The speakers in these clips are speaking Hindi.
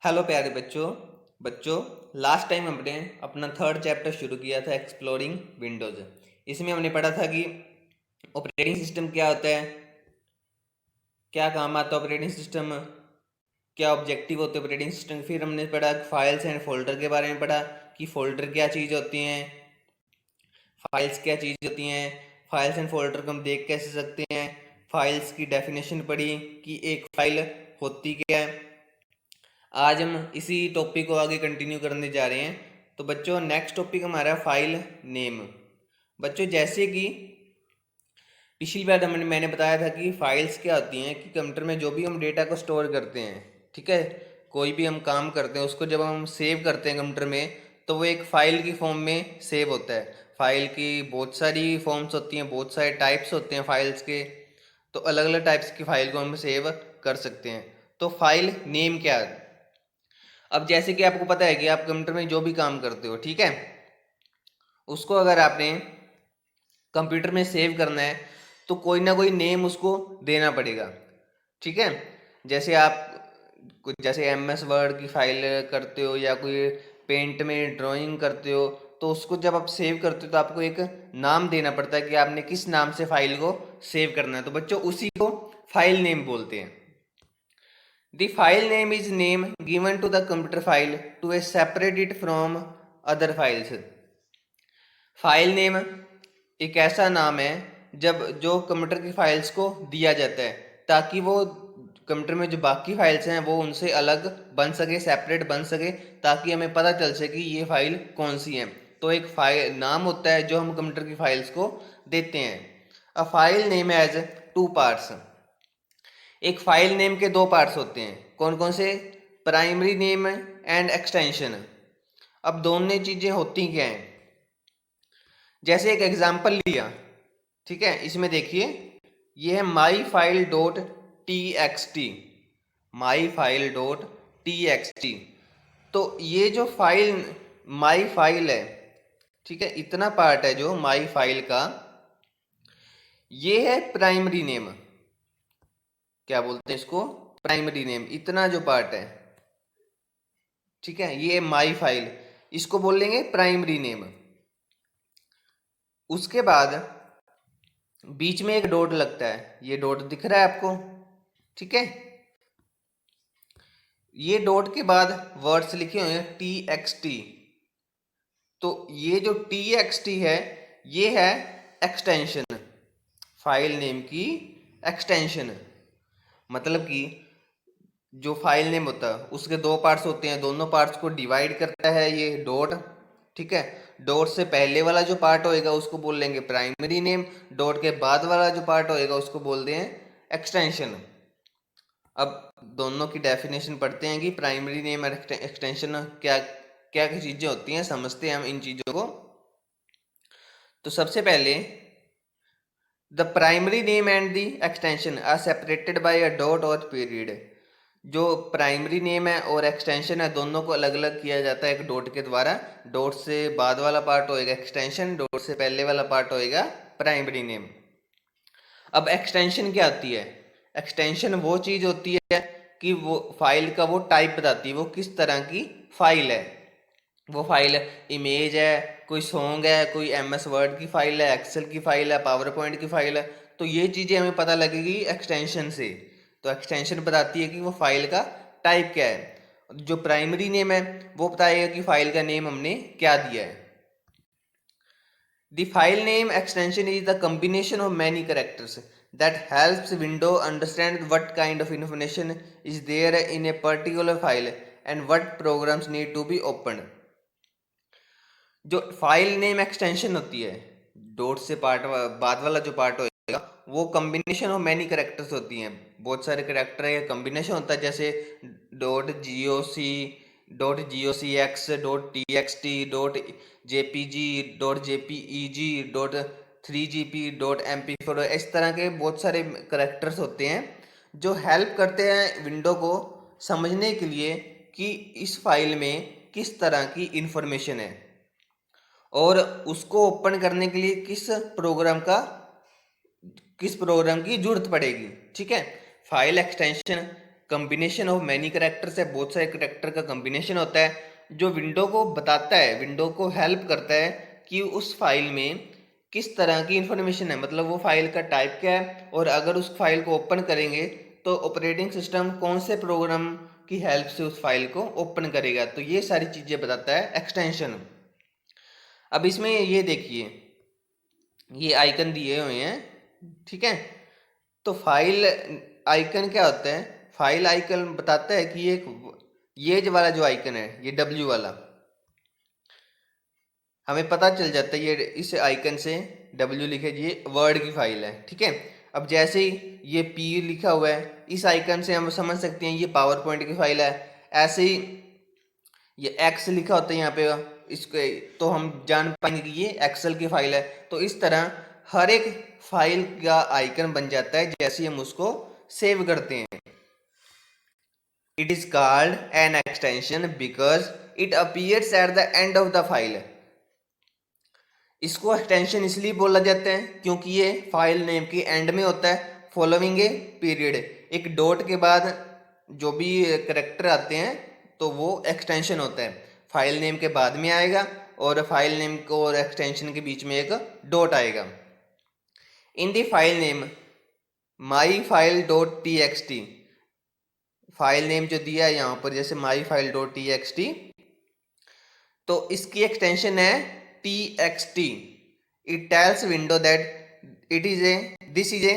हेलो प्यारे बच्चों बच्चों लास्ट टाइम हमने अपना थर्ड चैप्टर शुरू किया था एक्सप्लोरिंग विंडोज़। इसमें हमने पढ़ा था कि ऑपरेटिंग सिस्टम क्या होता है, क्या काम आता है ऑपरेटिंग सिस्टम, क्या ऑब्जेक्टिव होते हैं ऑपरेटिंग सिस्टम। फिर हमने पढ़ा फाइल्स एंड फोल्डर के बारे में पढ़ा कि फोल्डर क्या चीज़ होती हैं, फाइल्स क्या चीज़ होती हैं, फाइल्स एंड फोल्डर को हम देख कैसे सकते हैं, फाइल्स की डेफिनेशन पढ़ी कि एक फाइल होती क्या है। आज हम इसी टॉपिक को आगे कंटिन्यू करने जा रहे हैं। तो बच्चों नेक्स्ट टॉपिक हमारा फाइल नेम। बच्चों जैसे कि पिछली बार मैंने बताया था कि फाइल्स क्या होती हैं कि कंप्यूटर में जो भी हम डेटा को स्टोर करते हैं, ठीक है, कोई भी हम काम करते हैं उसको जब हम सेव करते हैं कंप्यूटर में तो वो एक फाइल की फॉर्म में सेव होता है। फाइल की बहुत सारी फॉर्म्स होती हैं, बहुत सारे टाइप्स होते हैं फाइल्स के, तो अलग अलग टाइप्स की फाइल को हम सेव कर सकते हैं। तो फाइल नेम क्या है। अब जैसे कि आपको पता है कि आप कंप्यूटर में जो भी काम करते हो, ठीक है, उसको अगर आपने कंप्यूटर में सेव करना है तो कोई ना कोई नेम उसको देना पड़ेगा, ठीक है। जैसे आप कुछ जैसे एमएस वर्ड की फाइल करते हो या कोई पेंट में ड्राइंग करते हो, तो उसको जब आप सेव करते हो तो आपको एक नाम देना पड़ता है कि आपने किस नाम से फाइल को सेव करना है। तो बच्चों उसी को फाइल नेम बोलते हैं। The file name is name given to the computer file to separate it from other files. File name एक ऐसा नाम है जब जो कंप्यूटर की फाइल्स को दिया जाता है ताकि वो कंप्यूटर में जो बाकी फाइल्स हैं वो उनसे अलग बन सके, सेपरेट बन सके, ताकि हमें पता चल सके ये फाइल कौन सी है। तो एक फाइल नाम होता है जो हम कंप्यूटर की फाइल्स को देते हैं। A file name has two parts. एक फाइल नेम के दो पार्ट्स होते हैं, कौन कौन से? Primary name and extension. अब दोनों चीजें होती क्या हैं, जैसे एक एग्जांपल लिया, ठीक है, इसमें देखिए ये है my file dot T X T, my file dot T X T. तो ये जो फाइल माई फाइल है, ठीक है, इतना पार्ट है जो माई फाइल का, ये है प्राइमरी नेम। क्या बोलते हैं इसको? Primary name. इतना जो पार्ट है, ठीक है, ये माई फाइल, इसको बोलेंगे प्राइमरी नेम। उसके बाद बीच में एक डॉट लगता है, ये डॉट दिख रहा है आपको, ठीक है। ये डॉट के बाद वर्ड्स लिखे हुए हैं टी एक्स टी। तो ये जो टी एक्स टी है ये है एक्सटेंशन, फाइल नेम की एक्सटेंशन। मतलब कि जो फाइल नेम होता है उसके दो पार्ट्स होते हैं, दोनों पार्ट्स को डिवाइड करता है ये डॉट, ठीक है। डॉट से पहले वाला जो पार्ट होएगा उसको बोल लेंगे प्राइमरी नेम, डॉट के बाद वाला जो पार्ट होएगा उसको बोलते हैं एक्सटेंशन। अब दोनों की डेफिनेशन पढ़ते हैं कि प्राइमरी नेम और एक्सटेंशन क्या क्या क्या चीजें होती हैं, समझते हैं हम इन चीजों को। तो सबसे पहले the primary name and the extension are separated by a dot और पीरियड। जो प्राइमरी नेम है और एक्सटेंशन है दोनों को अलग अलग किया जाता है एक डॉट के द्वारा। डॉट से बाद वाला पार्ट होएगा एक्सटेंशन, डॉट से पहले वाला पार्ट होएगा प्राइमरी नेम। अब एक्सटेंशन क्या होती है? एक्सटेंशन वो चीज होती है कि वो फाइल का वो टाइप बताती है, वो किस तरह की फाइल है। वो फाइल इमेज है, कोई सॉन्ग है, कोई एमएस वर्ड की फाइल है, एक्सेल की फाइल है, पावर पॉइंट की फाइल है। तो ये चीजें हमें पता लगेगी एक्सटेंशन से। तो एक्सटेंशन बताती है कि वो फाइल का टाइप क्या है। जो प्राइमरी नेम है वो बताएगा कि फाइल का नेम हमने क्या दिया है। The file name extension is the combination of many characters that helps window understand what kind of information is there in a particular file and what programs need to be opened. जो फाइल नेम एक्सटेंशन होती है, डॉट से पार्ट बाद वाला जो पार्ट होएगा वो कॉम्बिनेशन ऑफ मैनी कैरेक्टर्स होती हैं, बहुत सारे कैरेक्टर है, कॉम्बिनेशन होता है। जैसे dot D O C, dot D O C X, dot T X T, dot J P G, dot J P E G, dot 3GP, dot MP4, इस तरह के बहुत सारे कैरेक्टर्स होते हैं जो हेल्प करते हैं विंडो को समझने के लिए कि इस फाइल में किस तरह की इंफॉर्मेशन है और उसको ओपन करने के लिए किस प्रोग्राम की जरूरत पड़ेगी, ठीक है। File extension combination of many characters है, बहुत सारे करेक्टर का कम्बिनेशन होता है जो विंडो को बताता है, विंडो को हेल्प करता है कि उस फाइल में किस तरह की इंफॉर्मेशन है, मतलब वो फाइल का टाइप क्या है, और अगर उस फाइल को ओपन करेंगे तो ऑपरेटिंग सिस्टम कौन से प्रोग्राम की हेल्प से उस फाइल को ओपन करेगा। तो ये सारी चीज़ें बताता है एक्सटेंशन। अब इसमें ये देखिए, ये आइकन दिए हुए हैं, ठीक है। तो फाइल आइकन क्या होता है, फाइल आइकन बताता है कि ये जो वाला जो आइकन है, ये डब्ल्यू वाला, हमें पता चल जाता है ये इस आइकन से डब्ल्यू लिखे ये वर्ड की फाइल है, ठीक है। अब जैसे ही ये पी लिखा हुआ है, इस आइकन से हम समझ सकते हैं ये पावर पॉइंट की फाइल है। ऐसे ही ये एक्स लिखा होता है यहाँ पे, इसके तो हम जान पाएंगे कि ये एक्सेल की फाइल है। तो इस तरह हर एक फाइल का आइकन बन जाता है जैसे हम उसको सेव करते हैं। It is called an extension because it appears at the end of the file. इसको एक्सटेंशन इसलिए बोला जाता है क्योंकि ये फाइल नेम के एंड में होता है, फॉलोइंग ए पीरियड। एक डॉट के बाद जो भी करेक्टर आते हैं तो वो एक्सटेंशन होता है, फाइल नेम के बाद में आएगा और फाइल नेम को और एक्सटेंशन के बीच में एक डॉट आएगा। In the file name my file dot T X T, file name जो दिया है यहाँ पर जैसे my file dot T X T, तो इसकी एक्सटेंशन है txt। it tells window that this is a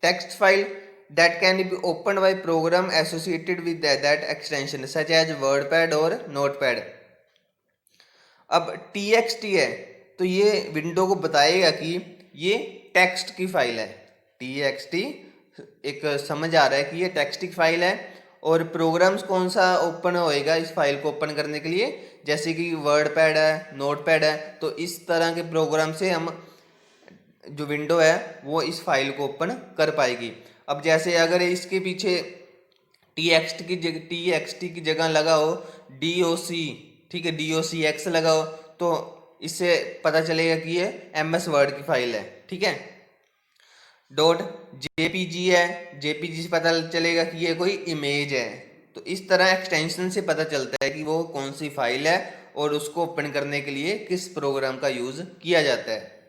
text file that can be opened by program associated with that extension such as wordpad or notepad। अब txt है तो ये विंडो को बताएगा कि ये टेक्स्ट की फाइल है। txt एक समझ आ रहा है कि ये टेक्स्ट की फाइल है, और प्रोग्राम्स कौन सा ओपन होएगा इस फाइल को ओपन करने के लिए, जैसे कि वर्डपैड है, नोटपैड है। तो इस तरह के प्रोग्राम से हम जो विंडो है वो इस फाइल को ओपन कर पाएगी। अब जैसे अगर इसके पीछे टी एक्स टी की जगह लगा हो DOC, ठीक है, DOCX लगा हो, तो इससे पता चलेगा कि ये MS वर्ड की फाइल है, ठीक है। डॉट JPG है, JPG से पता चलेगा कि ये कोई इमेज है। तो इस तरह एक्सटेंशन से पता चलता है कि वो कौन सी फाइल है और उसको ओपन करने के लिए किस प्रोग्राम का यूज किया जाता है।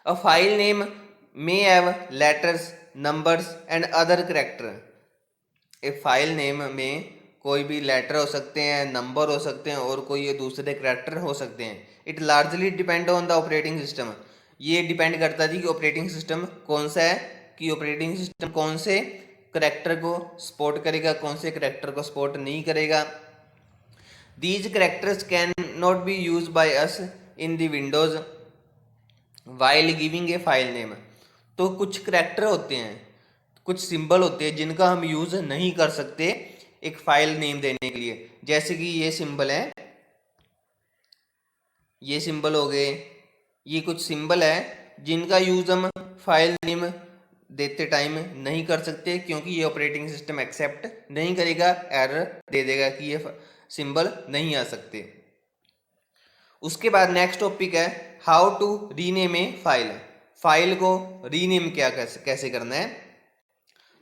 A file name may have letters, numbers and other character. एक फाइल नेम में कोई भी लेटर हो सकते हैं, नंबर हो सकते हैं और कोई दूसरे कैरेक्टर हो सकते हैं। It largely depend on the operating system. ये डिपेंड करता है कि ऑपरेटिंग सिस्टम कौन सा है, कि ऑपरेटिंग सिस्टम कौन से कैरेक्टर को सपोर्ट करेगा, कौन से कैरेक्टर को सपोर्ट नहीं करेगा। These characters can not be use by us in the Windows while giving a file name. तो कुछ कैरेक्टर होते हैं, कुछ सिंबल होते हैं जिनका हम यूज नहीं कर सकते एक फाइल नेम देने के लिए। जैसे कि ये सिंबल है, ये सिंबल हो गए, ये कुछ सिंबल है जिनका यूज हम फाइल नेम देते टाइम नहीं कर सकते क्योंकि ये ऑपरेटिंग सिस्टम एक्सेप्ट नहीं करेगा, एरर दे देगा कि ये सिंबल नहीं आ सकते। उसके बाद नेक्स्ट टॉपिक है how to rename a file. File को रीनेम कैसे करना है।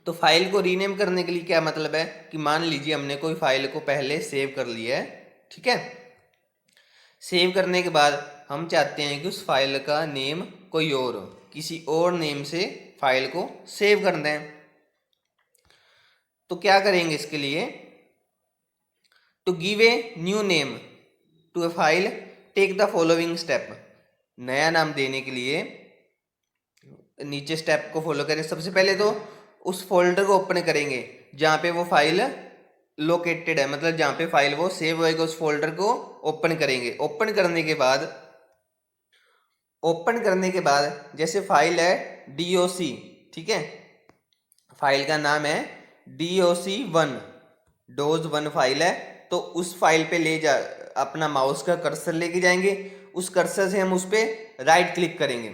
तो फाइल को रीनेम करने के लिए क्या मतलब है कि मान लीजिए हमने कोई फाइल को पहले सेव कर लिया है, ठीक है। सेव करने के बाद हम चाहते हैं कि उस फाइल का नेम कोई और हो, किसी और नेम से फाइल को सेव करना है। तो क्या करेंगे इसके लिए, to give a new name to a file take the following step. नया नाम देने के लिए नीचे स्टेप को फॉलो करें। सबसे पहले तो उस फोल्डर को ओपन करेंगे जहाँ पे वो फाइल लोकेटेड है, मतलब जहाँ पे फाइल वो सेव होएगा उस फोल्डर को ओपन करेंगे। ओपन करने के बाद जैसे फाइल है DOC, ठीक है, फाइल का नाम है DOC1, DOS1 फाइल है। तो उस फाइल पे ले जा अपना माउस का कर्सर लेके जाएंगे, उस कर्सर से हम उस पर राइट क्लिक करेंगे,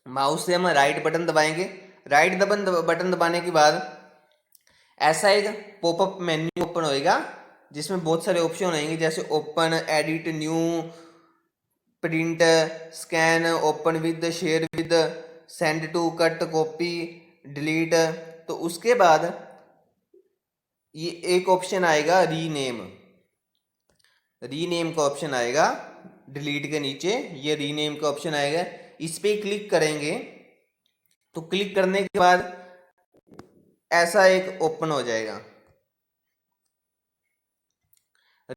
माउस से हम राइट बटन दबाएंगे। राइट बटन दबाने के बाद ऐसा एक पॉपअप मेन्यू ओपन होएगा जिसमें बहुत सारे ऑप्शन होंगे, जैसे open, edit, new, print, scan, open with, share with, send to, cut, copy, delete. तो उसके बाद ये एक ऑप्शन आएगा रीनेम, रीनेम का ऑप्शन आएगा डिलीट के नीचे, ये रीनेम का ऑप्शन आएगा। इस पे क्लिक करेंगे तो क्लिक करने के बाद ऐसा एक ओपन हो जाएगा।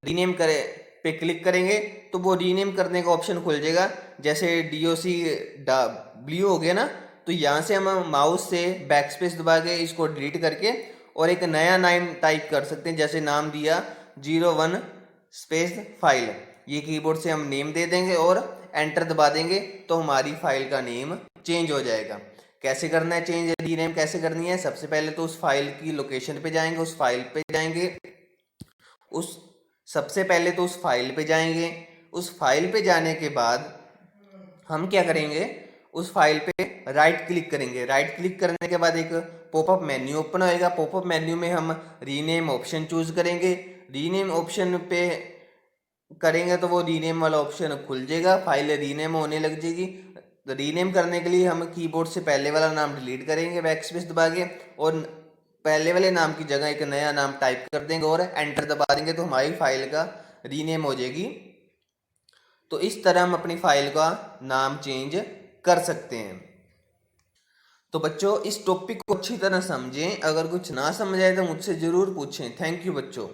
रीनेम करे पे क्लिक करेंगे तो वो रीनेम करने का ऑप्शन खुल जाएगा। जैसे DOC ब्लू हो गया ना, तो यहाँ से हम माउस से बैक स्पेस दबा के इसको डिलीट करके और एक नया नाम टाइप कर सकते हैं। जैसे नाम दिया 01 स्पेस फाइल, ये कीबोर्ड से हम नेम दे देंगे और एंटर दबा देंगे तो हमारी फाइल का नेम चेंज हो जाएगा। कैसे करना है चेंज, रीनेम कैसे करनी है? सबसे पहले तो उस फाइल की लोकेशन पे जाएंगे, उस फाइल पे जाएंगे, उस सबसे पहले तो उस फाइल पे जाएंगे। उस फाइल पे जाने के बाद हम क्या करेंगे, उस फाइल पे राइट क्लिक करेंगे। राइट क्लिक करने के बाद एक पॉपअप मेन्यू ओपन होएगा। पॉपअप मेन्यू में हम रीनेम ऑप्शन चूज करेंगे। रीनेम ऑप्शन पे करेंगे तो वो रीनेम वाला ऑप्शन खुल जाएगा, फाइल रीनेम होने लग जाएगी। तो रीनेम करने के लिए हम कीबोर्ड से पहले वाला नाम डिलीट करेंगे बैक स्पेस दबा के, और पहले वाले नाम की जगह एक नया नाम टाइप कर देंगे और एंटर दबा देंगे तो हमारी फाइल का रीनेम हो जाएगी। तो इस तरह हम अपनी फाइल का नाम चेंज कर सकते हैं। तो बच्चों इस टॉपिक को अच्छी तरह समझें, अगर कुछ ना समझ आए तो मुझसे ज़रूर पूछें। थैंक यू बच्चों।